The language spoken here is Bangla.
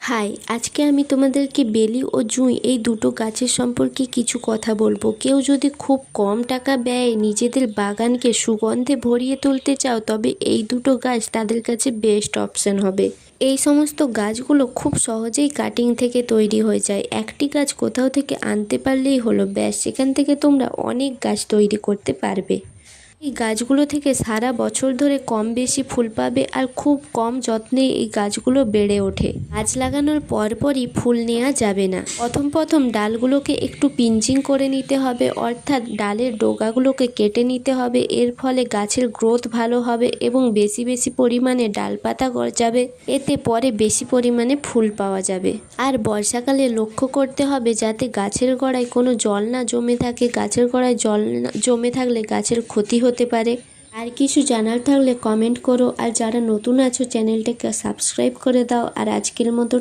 হাই, আজকে আমি তোমাদেরকে বেলি ও জুঁই এই দুটো গাছের সম্পর্কে কিছু কথা বলবো। কেউ যদি খুব কম টাকা ব্যয়ে নিজেদের বাগানকে সুগন্ধে ভরিয়ে তুলতে চাও, তবে এই দুটো গাছ তাদের কাছে বেস্ট অপশন হবে। এই সমস্ত গাছগুলো খুব সহজেই কাটিং থেকে তৈরি হয়ে যায়। একটি গাছ কোথাও থেকে আনতে পারলেই হলো, ব্যাস সেখান থেকে তোমরা অনেক গাছ তৈরি করতে পারবে। এই গাছগুলো থেকে সারা বছর ধরে কম বেশি ফুল পাবে, আর খুব কম যত্নে এই গাছগুলো বেড়ে ওঠে। গাছ লাগানোর পরপরই ফুল নেওয়া যাবে না। প্রথম ডালগুলোকে একটু পিঞ্চিং করে নিতে হবে, অর্থাৎ ডালের ডগাগুলোকে কেটে নিতে হবে। এর ফলে গাছের গ্রোথ ভালো হবে এবং বেশি পরিমাণে ডালপাতা গজাবে। এতে পরে বেশি পরিমাণে ফুল পাওয়া যাবে। আর বর্ষাকালে লক্ষ্য করতে হবে যাতে গাছের গোড়ায় কোনো জল না জমে থাকে। গাছের গোড়ায় জল জমে থাকলে গাছের ক্ষতি হতে পারে। আর কিছু জানার থাকলে কমেন্ট করো, আর যারা নতুন আছো চ্যানেলটাকে সাবস্ক্রাইব করে দাও। আর আজকের মতো